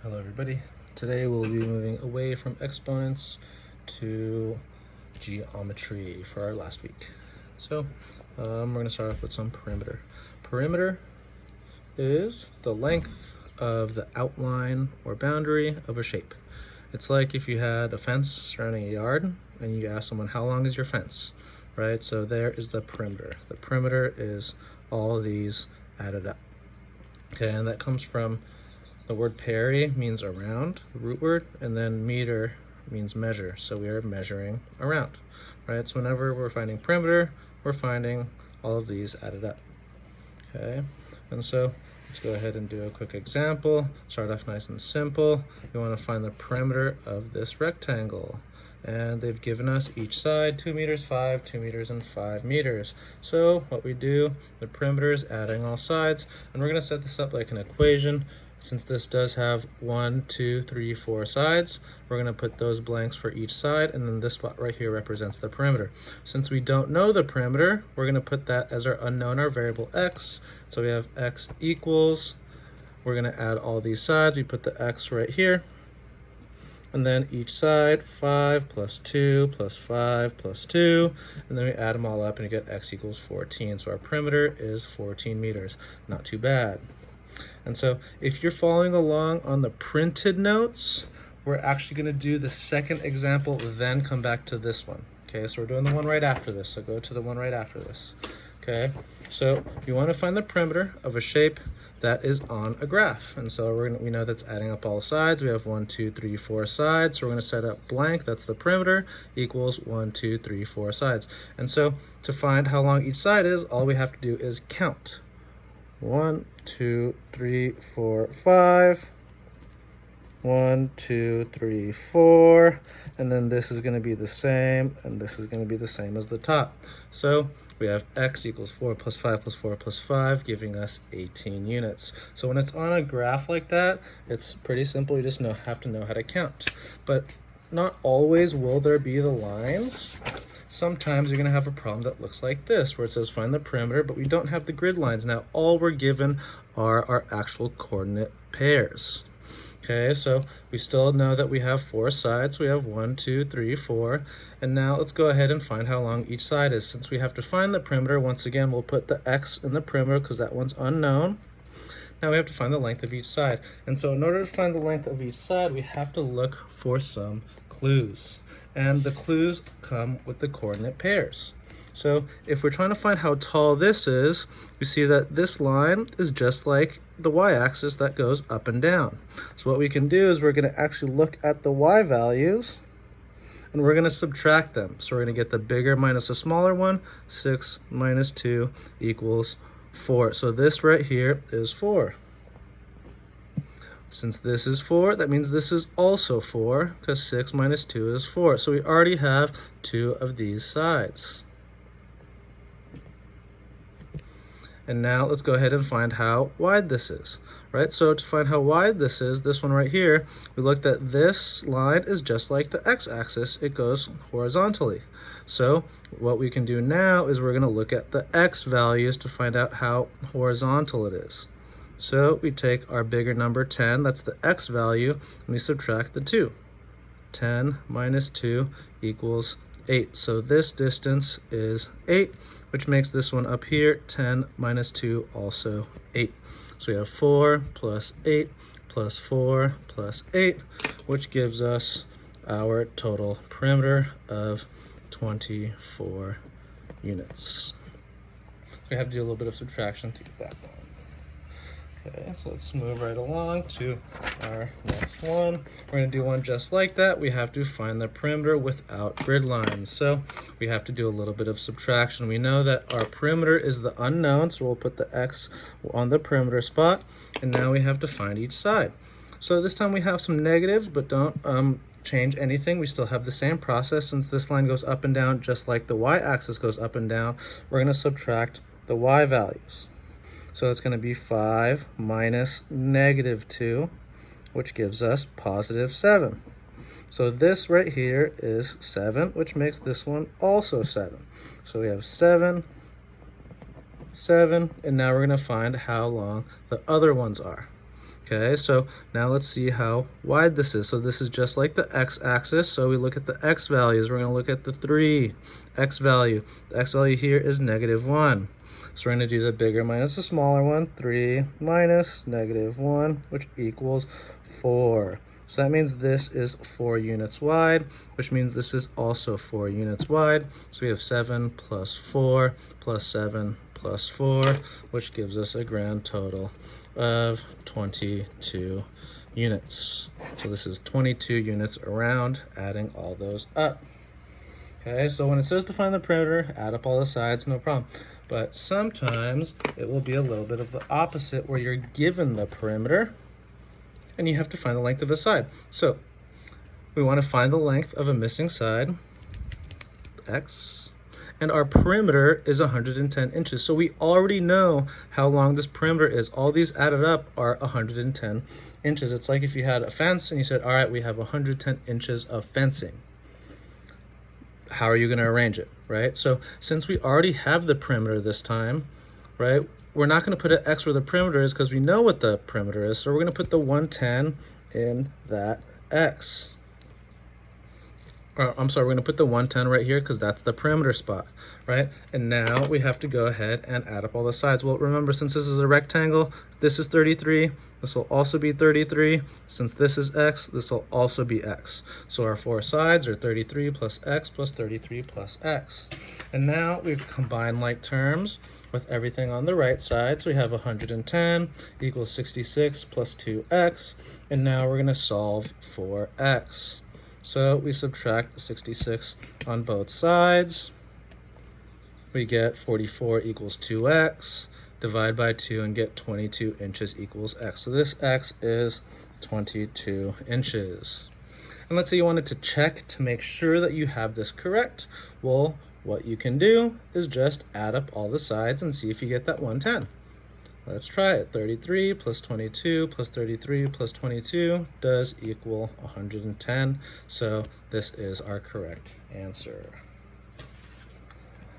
Hello everybody. Today we'll be moving away from exponents to geometry for our last week. So we're going to start off with some perimeter. Perimeter is the length of the outline or boundary of a shape. It's like if you had a fence surrounding a yard and you ask someone, how long is your fence? Right? So there is the perimeter. The perimeter is all these added up. Okay, and that comes from the word peri means around, the root word, and then meter means measure. So we are measuring around, right? So whenever we're finding perimeter, we're finding all of these added up, okay? And so let's go ahead and do a quick example. Start off nice and simple. We want to find the perimeter of this rectangle. And they've given us each side 2 meters, 5, 2 meters, and 5 meters. So what we do, the perimeter is adding all sides, and we're going to set this up like an equation. Since this does have 1, 2, 3, 4 sides, we're going to put those blanks for each side, and then this spot right here represents the perimeter. Since we don't know the perimeter, we're going to put that as our unknown, our variable x. So we have x equals, we're going to add all these sides. We put the x right here. And then each side, 5 plus 2 plus 5 plus 2. And then we add them all up and you get x equals 14. So our perimeter is 14 meters. Not too bad. And so if you're following along on the printed notes, we're actually going to do the second example, then come back to this one. Okay, so we're doing the one right after this. So go to the one right after this. Okay, so you want to find the perimeter of a shape that is on a graph. And so we know that's adding up all sides. We have 1, 2, 3, 4 sides. So we're going to set up blank, that's the perimeter, equals 1, 2, 3, 4 sides. And so to find how long each side is, all we have to do is count. 1, 2, 3, 4, 5. 1, 2, 3, 4. And then this is going to be the same, and this is going to be the same as the top. So we have x equals 4 plus 5 plus 4 plus 5, giving us 18 units. So when it's on a graph like that, it's pretty simple. You just have to know how to count. But not always will there be the lines. Sometimes you're going to have a problem that looks like this, where it says find the perimeter, but we don't have the grid lines. Now, all we're given are our actual coordinate pairs. Okay, so we still know that we have 4 sides. We have 1, 2, 3, 4. And now let's go ahead and find how long each side is. Since we have to find the perimeter, once again, we'll put the x in the perimeter because that one's unknown. Now we have to find the length of each side. And so in order to find the length of each side, we have to look for some clues. And the clues come with the coordinate pairs. So if we're trying to find how tall this is, we see that this line is just like the y-axis that goes up and down. So what we can do is we're going to actually look at the y values and we're going to subtract them. So we're going to get the bigger minus the smaller one. 6 minus 2 equals 4. So this right here is 4. Since this is 4, that means this is also 4, because 6 minus 2 is 4. So we already have 2 of these sides. And now let's go ahead and find how wide this is, right? So to find how wide this is, this one right here, we looked at this line is just like the x-axis. It goes horizontally. So what we can do now is we're going to look at the x values to find out how horizontal it is. So we take our bigger number 10, that's the x value, and we subtract the 2. 10 minus 2 equals 8. So this distance is 8, which makes this one up here 10 minus 2 also 8. So we have 4 plus 8 plus 4 plus 8, which gives us our total perimeter of 24 units. So we have to do a little bit of subtraction to get that going. Okay, so let's move right along to our next one. We're going to do one just like that. We have to find the perimeter without grid lines. So we have to do a little bit of subtraction. We know that our perimeter is the unknown, so we'll put the x on the perimeter spot. And now we have to find each side. So this time we have some negatives, but don't change anything. We still have the same process. Since this line goes up and down just like the y-axis goes up and down, we're going to subtract the y values. So it's going to be 5 minus negative 2, which gives us positive 7. So this right here is 7, which makes this one also 7. So we have 7, 7, and now we're going to find how long the other ones are. Okay, so now let's see how wide this is. So this is just like the x-axis. So we look at the x values. We're going to look at the 3 x value. The x value here is -1. So we're going to do the bigger minus the smaller one. 3 minus -1, which equals 4. So that means this is 4 units wide, which means this is also 4 units wide. So we have 7 plus 4 plus 7 plus 4, which gives us a grand total of 22 units. So this is 22 units around, adding all those up. Okay, so when it says to find the perimeter, add up all the sides, no problem. But sometimes it will be a little bit of the opposite, where you're given the perimeter and you have to find the length of a side. So we want to find the length of a missing side, x, and our perimeter is 110 inches. So we already know how long this perimeter is. All these added up are 110 inches. It's like if you had a fence and you said, all right, we have 110 inches of fencing. How are you going to arrange it, right? So since we already have the perimeter this time, right, we're not going to put an X where the perimeter is because we know what the perimeter is. So we're going to put the 110 in that X. I'm sorry, we're going to put the 110 right here because that's the perimeter spot, right? And now we have to go ahead and add up all the sides. Well, remember, since this is a rectangle, this is 33. This will also be 33. Since this is x, this will also be x. So our 4 sides are 33 plus x plus 33 plus x. And now we've combined like terms with everything on the right side. So we have 110 equals 66 plus 2x. And now we're going to solve for x. So we subtract 66 on both sides. We get 44 equals 2x. Divide by 2 and get 22 inches equals x. So this x is 22 inches. And let's say you wanted to check to make sure that you have this correct. Well, what you can do is just add up all the sides and see if you get that 110. Let's try it. 33 plus 22 plus 33 plus 22 does equal 110. So this is our correct answer.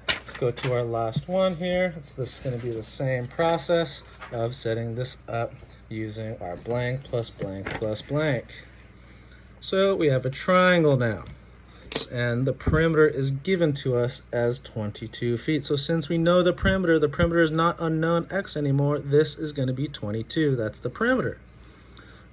Let's go to our last one here. This is going to be the same process of setting this up using our blank plus blank plus blank. So we have a triangle now. And the perimeter is given to us as 22 feet. So since we know the perimeter is not unknown x anymore, this is going to be 22. That's the perimeter,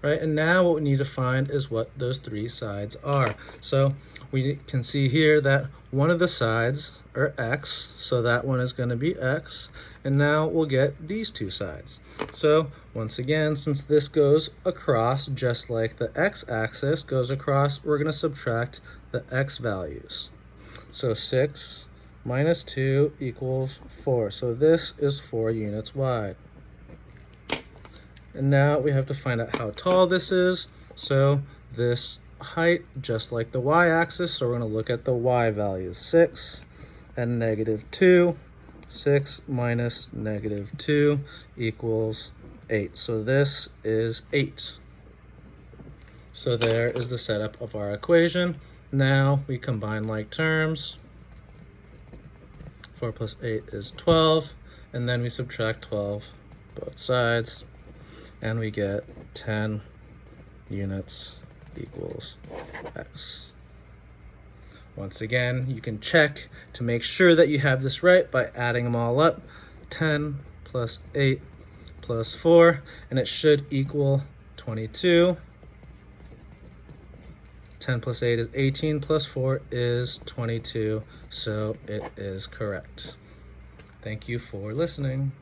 right? And now what we need to find is what those 3 sides are. So we can see here that one of the sides are x, so that one is going to be x. And now we'll get these 2 sides. So once again, since this goes across just like the x-axis goes across, we're going to subtract the x values. So 6 minus 2 equals 4. So this is 4 units wide. And now we have to find out how tall this is. So this height, just like the y-axis, so we're going to look at the y values. 6 and -2. 6 minus -2 equals 8. So this is 8. So there is the setup of our equation. Now we combine like terms. 4 plus 8 is 12. And then we subtract 12 both sides. And we get 10 units equals x. Once again, you can check to make sure that you have this right by adding them all up. 10 plus 8 plus 4, and it should equal 22. 10 plus 8 is 18, plus 4 is 22, so it is correct. Thank you for listening.